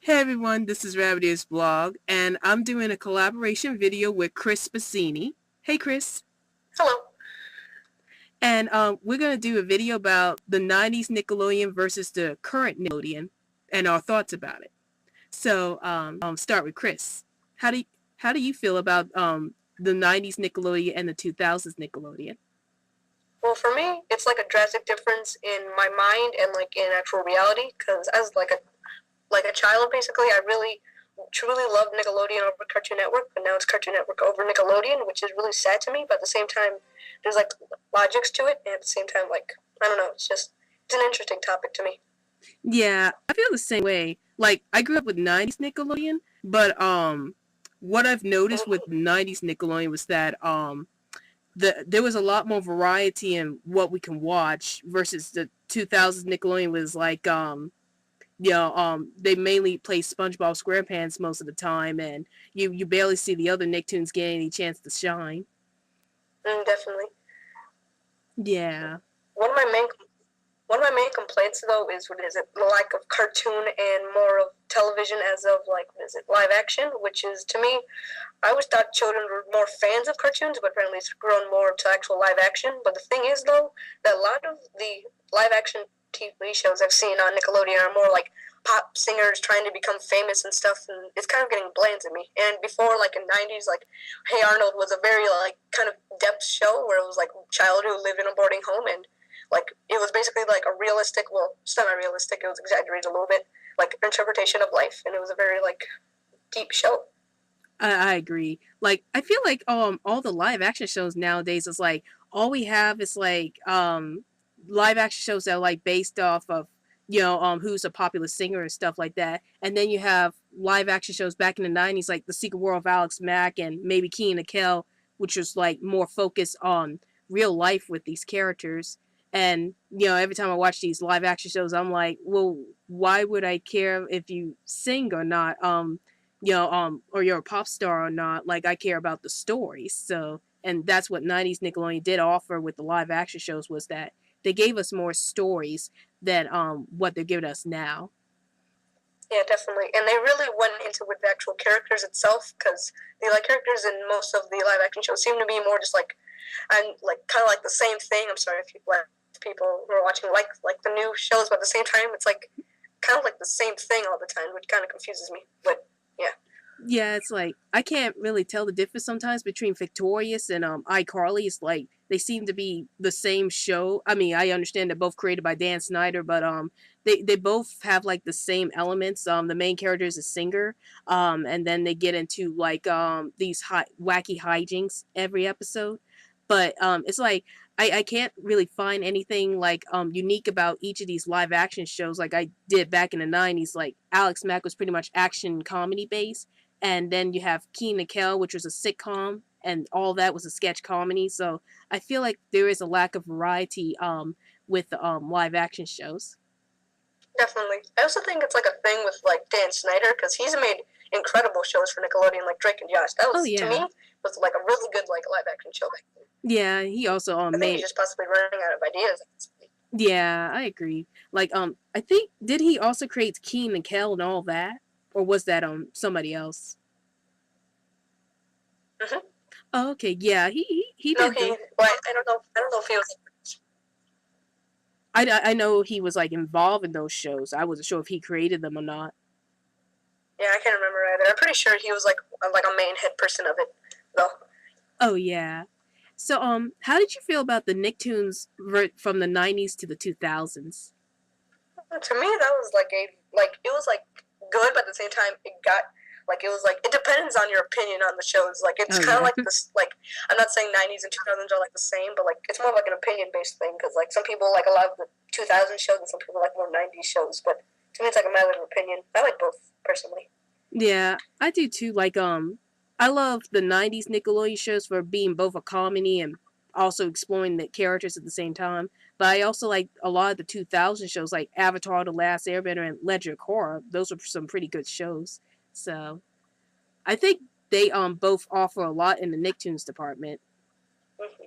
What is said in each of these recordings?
Hey everyone, this is Rabbit's Blog, and I'm doing a collaboration video with Chris Bazzini. Hey Chris. Hello. And we're going to do a video about the 90s Nickelodeon versus the current Nickelodeon and our thoughts about it. So start with Chris. How do you feel about the 90s Nickelodeon and the 2000s Nickelodeon? Well, for me, it's like a drastic difference in my mind and like in actual reality. Because as like a child, basically, I really truly loved Nickelodeon over Cartoon Network, but now it's Cartoon Network over Nickelodeon, which is really sad to me. But at the same time, there's like logics to it, and at the same time, like I don't know, it's an interesting topic to me. Yeah, I feel the same way. Like I grew up with 90s Nickelodeon, but what I've noticed with 90s Nickelodeon was that there was a lot more variety in what we can watch versus the 2000s Nickelodeon was like they mainly play SpongeBob SquarePants most of the time, and you barely see the other Nicktoons getting any chance to shine. Definitely. Yeah. One of my main complaints though is the lack of cartoon and more of television as of live action, which is to me, I always thought children were more fans of cartoons, but apparently it's grown more to actual live action. But the thing is though, that a lot of the live action TV shows I've seen on Nickelodeon are more like pop singers trying to become famous and stuff, and it's kind of getting bland to me. And before, like in '90s, like Hey Arnold was a very like kind of depth show where it was like a child who lived in a boarding home, and like it was basically like a realistic, well, semi-realistic, it was exaggerated a little bit, like interpretation of life, and it was a very like deep show. I agree. Like I feel like all the live action shows nowadays is like all we have is like live action shows that are like based off of who's a popular singer and stuff like that, and then you have live action shows back in the 90s like The Secret World of Alex Mack and maybe Kenan and Kel, which was like more focused on real life with these characters. And every time I watch these live action shows, I'm like, well, why would I care if you sing or not, or you're a pop star or not? Like I care about the stories. So, and that's what 90s Nickelodeon did offer with the live action shows, was that they gave us more stories than what they're giving us now. Yeah, definitely. And they really went into with the actual characters itself, because the like characters in most of the live action shows seem to be more just like, and like kind of like the same thing. I'm sorry if people who are watching like the new shows, but at the same time, it's like kind of like the same thing all the time, which kind of confuses me. But yeah. Yeah, it's like I can't really tell the difference sometimes between Victorious and iCarly. It's like they seem to be the same show. I mean, I understand they're both created by Dan Snyder, but they both have like the same elements. The main character is a singer, and then they get into like these wacky hijinks every episode. But it's like I can't really find anything like unique about each of these live action shows like I did back in the 90s. Like Alex Mack was pretty much action comedy based, and then you have Kenan and Kel, which was a sitcom, and all that was a sketch comedy. So I feel like there is a lack of variety with live action shows. Definitely. I also think it's like a thing with like Dan Snyder, because he's made incredible shows for Nickelodeon, like Drake and Josh. That was to me was like a really good like live action show back then. Yeah, he also I think he's just possibly running out of ideas. Yeah, I agree. Like I think did he also create Kenan and Kel and all that, or was that somebody else? Mm-hmm. Oh, okay, yeah, he no, did. Well, I don't know if he was. I know he was like involved in those shows. I wasn't sure if he created them or not. Yeah, I can't remember either. I'm pretty sure he was like a main head person of it, though. Oh yeah. So how did you feel about the Nicktoons from the 90s to the 2000s? To me, that was it was like good, but at the same time, it depends on your opinion on the shows. Like it's kind of like this. Like I'm not saying 90s and 2000s are like the same, but like it's more like an opinion based thing, because like some people like a lot of the 2000 shows and some people like more 90s shows. But to me, it's like a matter of opinion. I like both personally. Yeah, I do too. Like I love the 90s Nickelodeon shows for being both a comedy and also exploring the characters at the same time. But I also like a lot of the 2000 shows like Avatar: The Last Airbender and Legend of Korra. Those are some pretty good shows. So I think they both offer a lot in the Nicktoons department. Mm-hmm.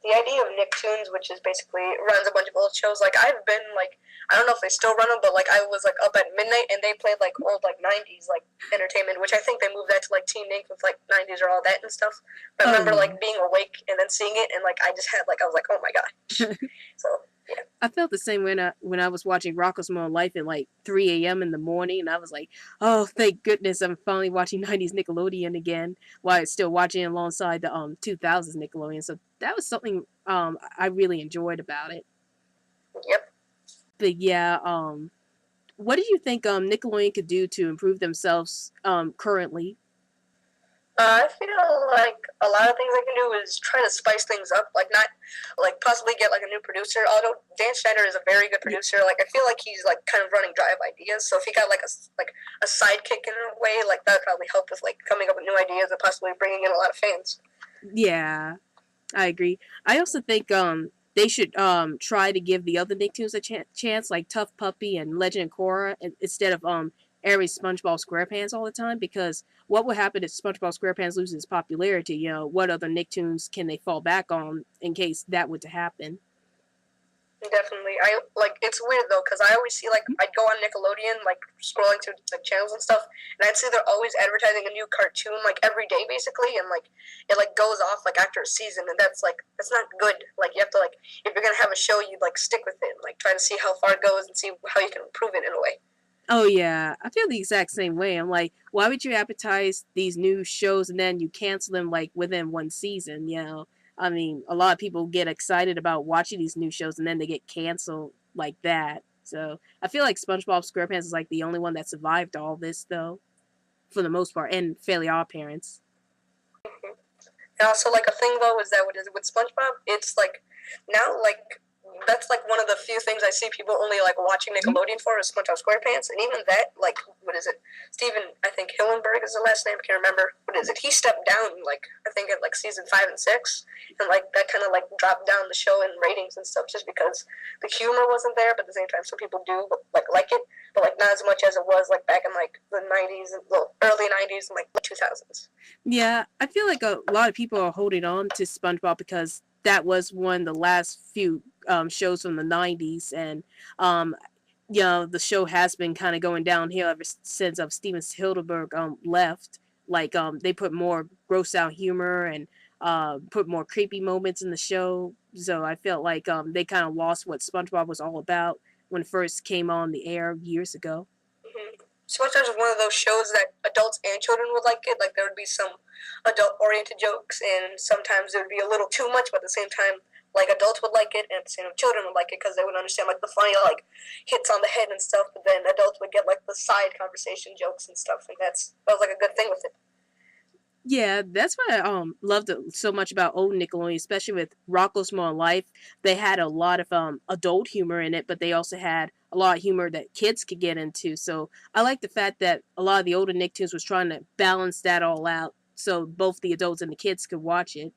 The idea of Nicktoons, which is basically runs a bunch of old shows. Like I've been like, I don't know if they still run them, but like I was like up at midnight and they played like old like 90s like entertainment, which I think they moved that to like Teen Inc with like 90s or all that and stuff. But I Oh remember yeah. like being awake and then seeing it and like I just had like I was like, oh my gosh. So yeah. I felt the same when I was watching Rocko's Modern Life at like 3 a.m. in the morning, and I was like, "Oh, thank goodness I'm finally watching 90s Nickelodeon again," while it's still watching alongside the 2000s Nickelodeon. So that was something I really enjoyed about it. Yep. But yeah, what do you think Nickelodeon could do to improve themselves currently? I feel like a lot of things they can do is try to spice things up, like not like possibly get like a new producer. Although Dan Schneider is a very good producer, like I feel like he's like kind of running dry of ideas. So if he got like a sidekick in a way, like that would probably help with like coming up with new ideas and possibly bringing in a lot of fans. Yeah, I agree. I also think they should try to give the other Nicktoons a chance, like Tough Puppy and Legend of Korra, instead of airing SpongeBob SquarePants all the time. Because what would happen if SpongeBob SquarePants loses popularity? You know, what other Nicktoons can they fall back on in case that were to happen? Definitely. I like it's weird though because I always see like I'd go on Nickelodeon like scrolling through like channels and stuff, and I'd see they're always advertising a new cartoon like every day basically, and like it like goes off like after a season, and that's not good. Like you have to like if you're gonna have a show, you like stick with it, and, like try to see how far it goes and see how you can improve it in a way. Oh yeah, I feel the exact same way. I'm like, why would you advertise these new shows and then you cancel them like within one season? You know, I mean, a lot of people get excited about watching these new shows and then they get canceled like that. So I feel like SpongeBob SquarePants is like the only one that survived all this though, for the most part, and Fairly Odd Parents. Mm-hmm. And also, like a thing though is that what is it with SpongeBob? It's like now like that's like one of the few things I see people only like watching Nickelodeon for is SpongeBob SquarePants, and even that like what is it? Steven I think Hillenberg is the last name. I can't remember what is it. He stepped down like I think at like season 5 and 6, and like that kind of like dropped down the show in ratings and stuff just because the humor wasn't there. But at the same time, some people do like it, but like not as much as it was like back in like the 90s and well, early 90s and like 2000s. Yeah, I feel like a lot of people are holding on to SpongeBob because that was one of the last few shows from the 90s, and um, you know, the show has been kind of going downhill ever since Steven Hildenberg left. Like they put more gross out humor and put more creepy moments in the show. So I felt like they kind of lost what SpongeBob was all about when it first came on the air years ago. Mm-hmm. SpongeBob is one of those shows that adults and children would like it. Like there would be some adult-oriented jokes, and sometimes there would be a little too much, but at the same time, like adults would like it, and at the same time, children would like it because they would understand like the funny like hits on the head and stuff. But then adults would get like the side conversation jokes and stuff, and that was like a good thing with it. Yeah, that's what I loved so much about old Nickelodeon, especially with Rocko's Modern Life. They had a lot of adult humor in it, but they also had a lot of humor that kids could get into. So I like the fact that a lot of the older Nicktoons was trying to balance that all out, so both the adults and the kids could watch it.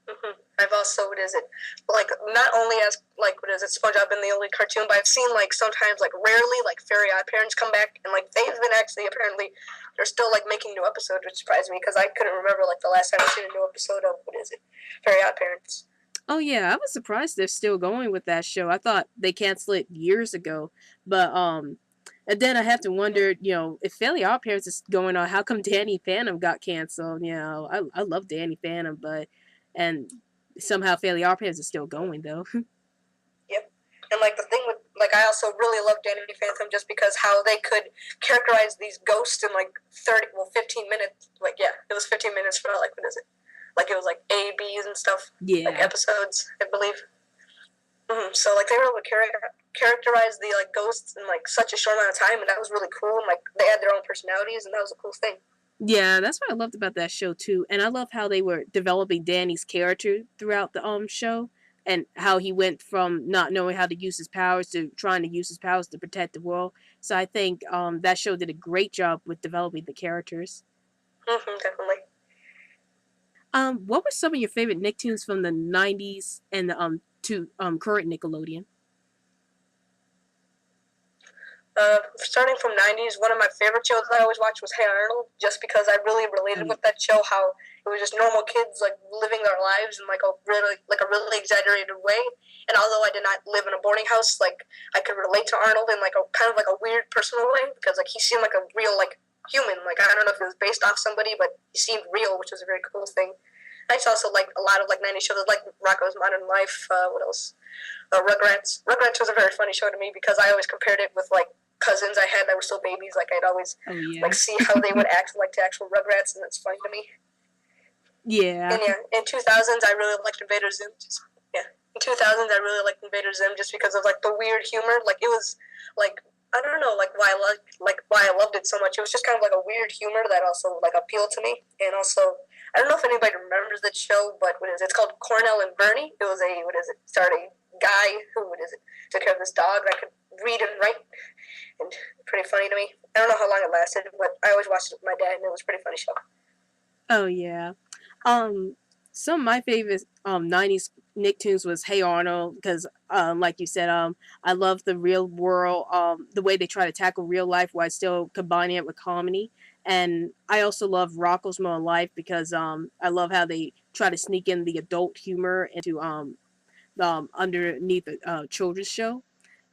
Mm-hmm. I've also what is it like not only as like what is it SpongeBob been the only cartoon, but I've seen like sometimes like rarely like Fairy Odd Parents come back, and like they've been actually apparently they're still like making new episodes, which surprised me because I couldn't remember like the last time I've seen a new episode of what is it Fairy Odd Parents. Oh yeah, I was surprised they're still going with that show. I thought they canceled it years ago, but and then I have to wonder, you know, if Fairly Odd Parents is going on, how come Danny Phantom got canceled? You know, I love Danny Phantom, but and somehow Fairly Odd Parents is still going though. Yep. And like the thing with like I also really love Danny Phantom just because how they could characterize these ghosts in like 15 minutes. Like yeah, it was 15 minutes for like what is it? Like it was like A, B's and stuff. Like Yeah. episodes, I believe. Mm-hmm. So like they were able to characterize the like ghosts in like such a short amount of time, and that was really cool. And like they had their own personalities, and that was a cool thing. Yeah, that's what I loved about that show too. And I love how they were developing Danny's character throughout the show, and how he went from not knowing how to use his powers to trying to use his powers to protect the world. So I think that show did a great job with developing the characters. Definitely. What were some of your favorite Nicktoons from the '90s and the to current Nickelodeon? Starting from '90s, one of my favorite shows that I always watched was Hey Arnold, just because I really Oh related yeah. with that show. How it was just normal kids like living their lives in like a really exaggerated way. And although I did not live in a boarding house, like I could relate to Arnold in like a kind of like a weird personal way because like he seemed like a real like human. Like I don't know if it was based off somebody, but he seemed real, which was a very cool thing. I also like a lot of like '90s shows like Rocko's Modern Life. What else? Rugrats. Rugrats was a very funny show to me because I always compared it with like cousins I had that were still babies. Like I'd always Oh yeah. like see how they would act like to actual Rugrats, and it's funny to me. Yeah. And yeah, in 2000s I really liked Invader Zim. Yeah, in 2000s I really liked Invader Zim just because of like the weird humor. Like it was like I don't know like why I loved it so much. It was just kind of like a weird humor that also like appealed to me, and also. I don't know if anybody remembers that show, but what is it? It's called Cornell and Bernie. It was a what is it? Started a guy who what is it? Took care of this dog that could read and write, and pretty funny to me. I don't know how long it lasted, but I always watched it with my dad, and it was a pretty funny show. Oh yeah. Um, some of my favorite '90s Nicktoons was Hey Arnold because like you said I love the real world the way they try to tackle real life while still combining it with comedy. And I also love Rocko's Modern Life because I love how they try to sneak in the adult humor into underneath a children's show.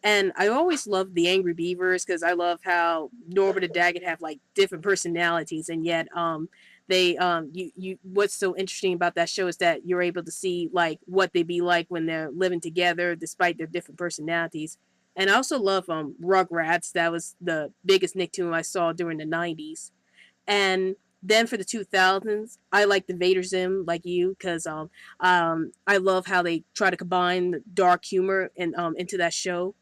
And I always loved the Angry Beavers because I love how Norbert and Daggett have like different personalities, and yet they you what's so interesting about that show is that you're able to see like what they be like when they're living together despite their different personalities. And I also love Rugrats. That was the biggest Nicktoon I saw during the '90s. And then for the 2000s, I like the Vader Zim like you because I love how they try to combine dark humor and into that show.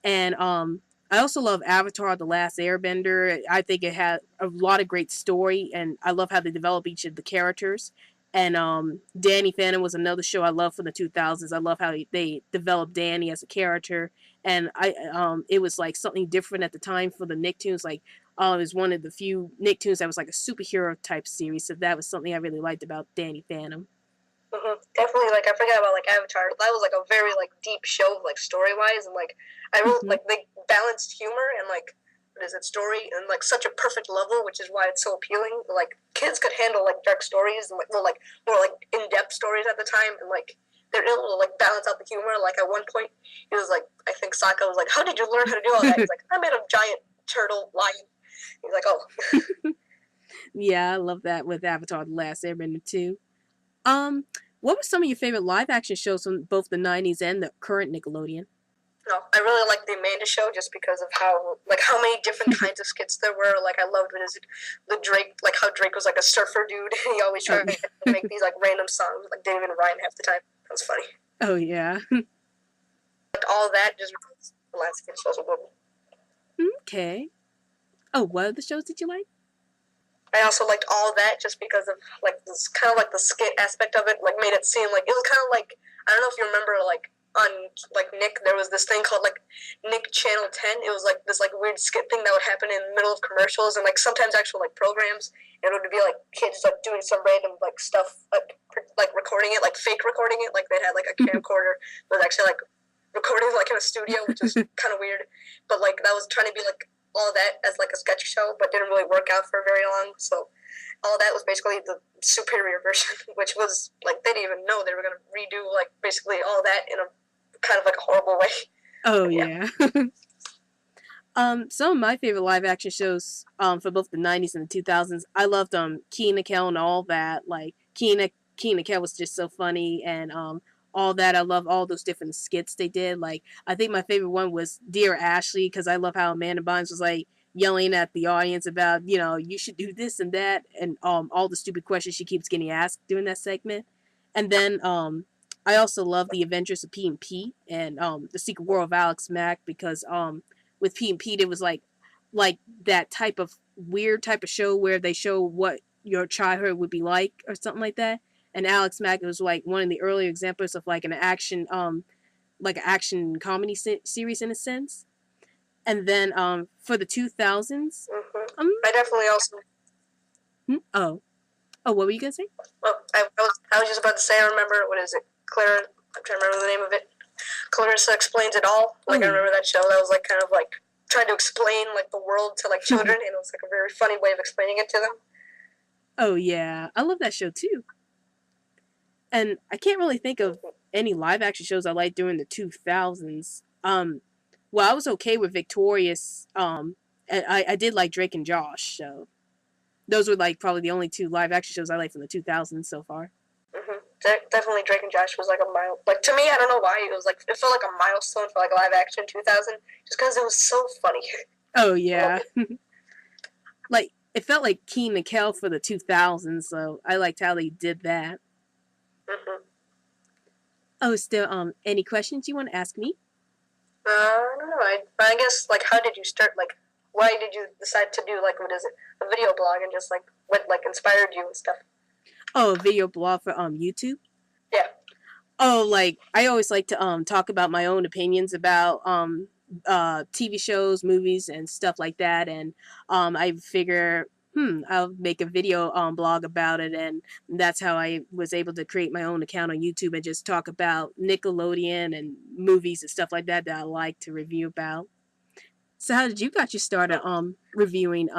And I also love Avatar: The Last Airbender. I think it had a lot of great story, and I love how they develop each of the characters. And Danny Phantom was another show I love from the 2000s. I love how they developed Danny as a character, and it was like something different at the time for the Nicktoons. Like, it was one of the few Nicktoons that was like a superhero type series. So that was something I really liked about Danny Phantom. Definitely, like I forgot about like Avatar. That was like a very like deep show, like story wise, and like I really Mm-hmm. like they balanced humor and like what is it story and like such a perfect level, which is why it's so appealing. Like kids could handle like dark stories and like more like in depth stories at the time, and like they're able to like balance out the humor. Like at one point, he was like, I think Sokka was like, "How did you learn how to do all that?" He's like, "I made a giant turtle lion." He's like, "Oh." Yeah, I love that with Avatar: The Last Airbender too. Um, what were some of your favorite live action shows from both the '90s and the current Nickelodeon? No, I really like the Amanda Show just because of how many different kinds of skits there were. Like I loved the Drake, like how Drake was like a surfer dude. He always Oh tried yeah. to make these like random songs, like didn't even rhyme half the time. That was funny. Oh yeah. Like all that just the last skit shows were good. Okay. Oh, what other shows did you like? I also liked all that just because of like this kind of like the skit aspect of it, like made it seem like it was kind of like I don't know if you remember like on like Nick there was this thing called like Nick Channel 10. It was like this like weird skit thing that would happen in the middle of commercials and like sometimes actual like programs. And it would be like kids like doing some random like stuff like recording it like fake recording it like they had like a camcorder that was actually like recording like in a studio, which was kind of weird. But like that was trying to be like all that as like a sketch show, but didn't really work out for very long. So all that was basically the superior version, which was like they didn't even know they were gonna redo like basically all that in a kind of like a horrible way. Oh But yeah. yeah. Some of my favorite live action shows for both the '90s and the 2000s. I loved Key and Kel and all that. Like Key and Kel was just so funny, and all that. I love all those different skits they did. Like I think my favorite one was Dear Ashley because I love how Amanda Bynes was like yelling at the audience about you should do this and that, and all the stupid questions she keeps getting asked during that segment. And then I also love the Adventures of P and the Secret World of Alex Mack because with P and Pete it was like that type of weird type of show where they show what your childhood would be like or something like that. And Alex Mack was like one of the earlier examples of like an action comedy series in a sense. And then for the 2000s, Mm-hmm. um I definitely also Oh, oh, what were you gonna say? Well, I was just about to say, I remember, what is it? Claire, I'm trying to remember the name of it. Clarissa Explains It All. Oh Like, I yeah. remember that show. That was, like, kind of, like, trying to explain, like, the world to, like, children, and it was, like, a very funny way of explaining it to them. Oh yeah, I love that show too. And I can't really think of any live action shows I liked during the 2000s. Well, I was okay with Victorious. And I did like Drake and Josh. So those were like probably the only two live action shows I liked from the 2000s so far. Definitely Drake and Josh was, like, a mile. Like, to me, I don't know why, it was, like, it felt like a milestone for, like, live action 2000, just because it was so funny. Oh yeah, like it felt like Keen and Kel for the 2000s. So I liked how they did that. Mm-hmm. Oh, still any questions you want to ask me? I don't know. I guess, like, how did you start, like, why did you decide to do, like, what is it, a video blog, and just, like, what, like, inspired you and stuff? Oh, a video blog for YouTube. Yeah. Oh, like I always like to talk about my own opinions about TV shows, movies, and stuff like that, and I figure I'll make a video blog about it, and that's how I was able to create my own account on YouTube and just talk about Nickelodeon and movies and stuff like that I like to review about. So how did you got you started reviewing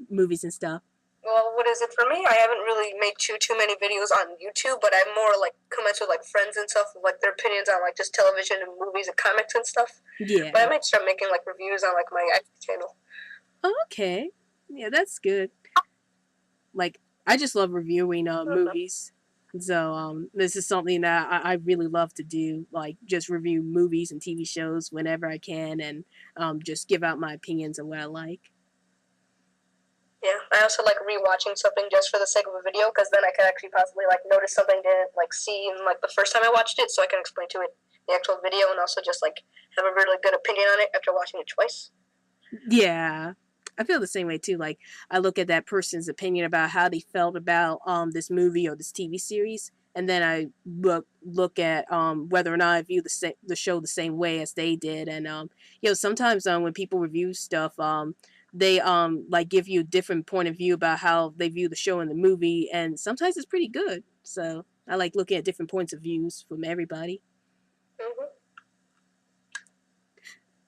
movies and stuff? Well, what is it for me? I haven't really made too many videos on YouTube, but I'm more like comments with like friends and stuff, with, like their opinions on like just television and movies and comics and stuff. Yeah. But I might start making like reviews on like my actual channel. Okay. Yeah, that's good. Like I just love reviewing movies. So this is something that I really love to do, like just review movies and TV shows whenever I can, and just give out my opinions on what I like. Yeah, I also like rewatching something just for the sake of a video, because then I can actually possibly like notice something I didn't like see in like the first time I watched it, so I can explain to it the actual video, and also just like have a really good opinion on it after watching it twice. Yeah, I feel the same way too. Like I look at that person's opinion about how they felt about this movie or this TV series, and then I look at whether or not I view the show the same way as they did. And sometimes when people review stuff, they like give you a different point of view about how they view the show and the movie, and sometimes it's pretty good. So I like looking at different points of views from everybody. Mm-hmm.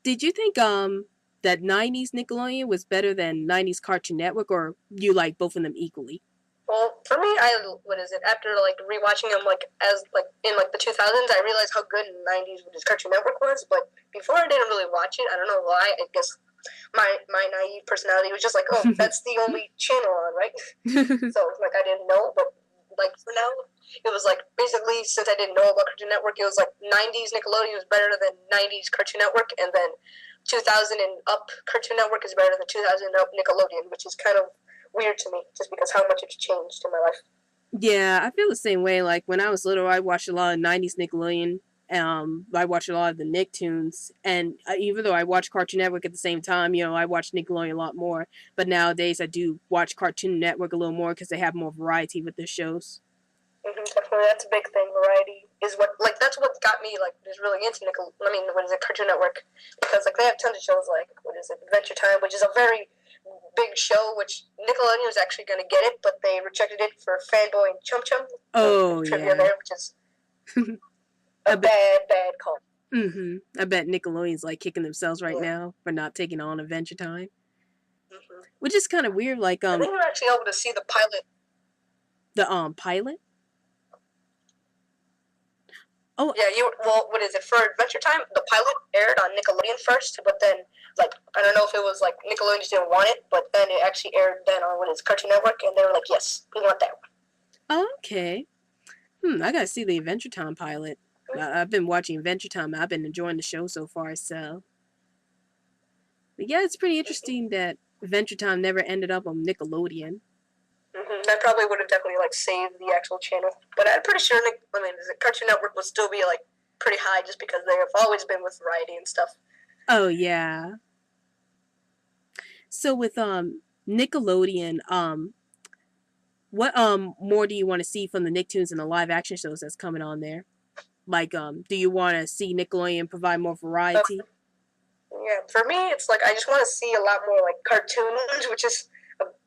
Did you think that 90s Nickelodeon was better than 90s Cartoon Network, or you like both of them equally? Well, for me, what is it? After like rewatching them, like as like in like the 2000s, I realized how good 90s Cartoon Network was. But before, I didn't really watch it. I don't know why. I guess my naive personality was just like, oh, that's the only channel on, right? So like I didn't know, but like for now, it was like basically, since I didn't know about Cartoon Network, it was like 90s Nickelodeon was better than 90s Cartoon Network, and then 2000 and up Cartoon Network is better than 2000 and up Nickelodeon, which is kind of weird to me, just because how much it's changed in my life. Yeah, I feel the same way. Like when I was little, I watched a lot of 90s Nickelodeon. I watched a lot of the Nicktoons, and even though I watched Cartoon Network at the same time, I watched Nickelodeon a lot more. But nowadays, I do watch Cartoon Network a little more because they have more variety with their shows. Mm-hmm, definitely, that's a big thing. Variety is that's what got me just really into Cartoon Network, because like they have tons of shows like Adventure Time, which is a very big show, which Nickelodeon was actually going to get it, but they rejected it for Fanboy and Chum Chum. Oh, trivia yeah. there, which is a bad call. Mm-hmm. I bet Nickelodeon's like kicking themselves right now for not taking on Adventure Time. Mm-hmm. Which is kind of weird. Like I think we were actually able to see the pilot. The pilot. Oh yeah, for Adventure Time, the pilot aired on Nickelodeon first, but then I don't know if it was like Nickelodeon just didn't want it, but then it actually aired then on Cartoon Network, and they were like, yes, we want that one. Okay. I gotta see the Adventure Time pilot. I've been watching Adventure Time. I've been enjoying the show so far. So, but yeah, it's pretty interesting that Adventure Time never ended up on Nickelodeon. Mm-hmm. That probably would have definitely saved the actual channel, but I'm pretty sure Cartoon Network would still be pretty high, just because they have always been with variety and stuff. Oh yeah. So with Nickelodeon, what more do you want to see from the Nicktoons and the live action shows that's coming on there? Like do you want to see Nickelodeon provide more variety? Yeah, for me, it's I just want to see a lot more cartoons, which is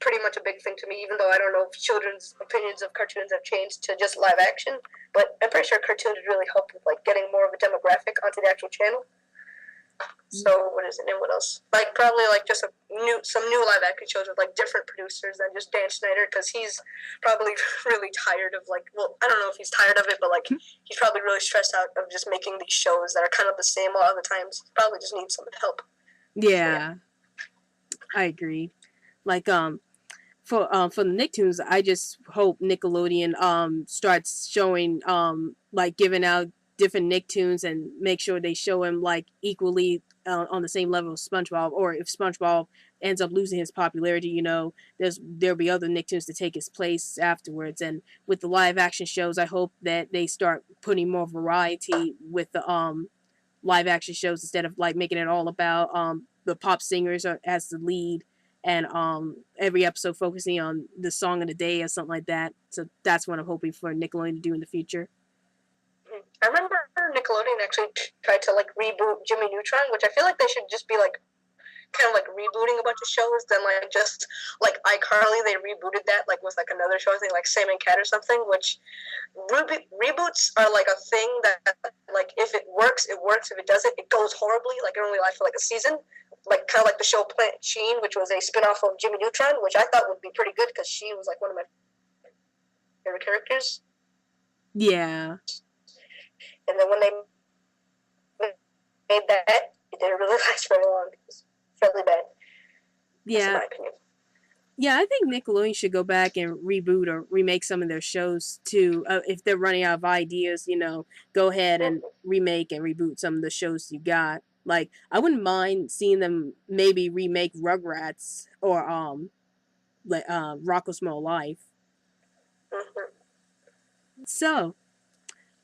pretty much a big thing to me, even though I don't know if children's opinions of cartoons have changed to just live action. But I'm pretty sure cartoons really help with like getting more of a demographic onto the actual channel. So what is it? And what else? Like probably like just some new live action shows with like different producers than just Dan Schneider, because he's probably really tired of like, well, I don't know if he's tired of it, but like he's probably really stressed out of just making these shows that are kind of the same a lot of the times. He probably just needs some help. Yeah, I agree. Like for the Nicktoons, I just hope Nickelodeon starts showing like giving out different Nicktoons and make sure they show him like equally on the same level of SpongeBob. Or if SpongeBob ends up losing his popularity, you know, there'll be other Nicktoons to take his place afterwards. And with the live action shows, I hope that they start putting more variety with the live action shows instead of like making it all about the pop singers as the lead, and every episode focusing on the song of the day or something like that. So that's what I'm hoping for Nickelodeon to do in the future. I remember Nickelodeon actually tried to like reboot Jimmy Neutron, which I feel like they should just be like kind of like rebooting a bunch of shows. Then like just like iCarly, they rebooted that like with like another show, I think like Sam and Cat or something. Which reboots are like a thing that like if it works, it works. If it doesn't, it goes horribly. Like it only lasts for like a season. Like kind of like the show Plant Sheen, which was a spinoff of Jimmy Neutron, which I thought would be pretty good because she was like one of my favorite characters. Yeah. And then when they made that, it didn't really last very long. It was fairly bad. Yeah. In my opinion. Yeah, I think Nickelodeon should go back and reboot or remake some of their shows too. If they're running out of ideas, you know, go ahead and remake and reboot some of the shows you got. Like, I wouldn't mind seeing them maybe remake Rugrats or like Rocko's Small Life. So,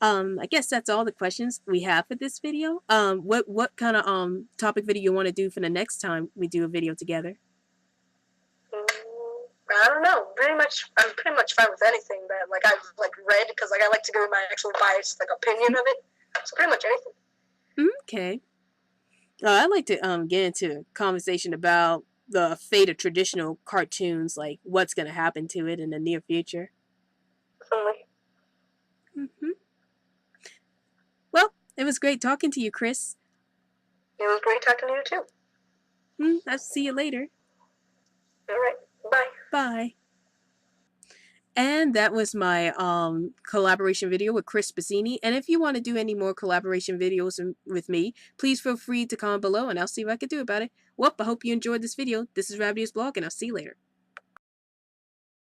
I guess that's all the questions we have for this video. What kind of topic video you want to do for the next time we do a video together? I don't know. I'm pretty much fine with anything that like I've like read, because like I like to give my actual biased like opinion of it. So pretty much anything. Okay. I'd like to get into conversation about the fate of traditional cartoons, like what's going to happen to it in the near future. Well, it was great talking to you, Chris. It was great talking to you too. I'll see you later. All right. Bye. Bye. And that was my collaboration video with Chris Bazzini. And if you want to do any more collaboration videos with me, please feel free to comment below and I'll see what I can do about it. Well, I hope you enjoyed this video. This is Rabbit's Blog and I'll see you later.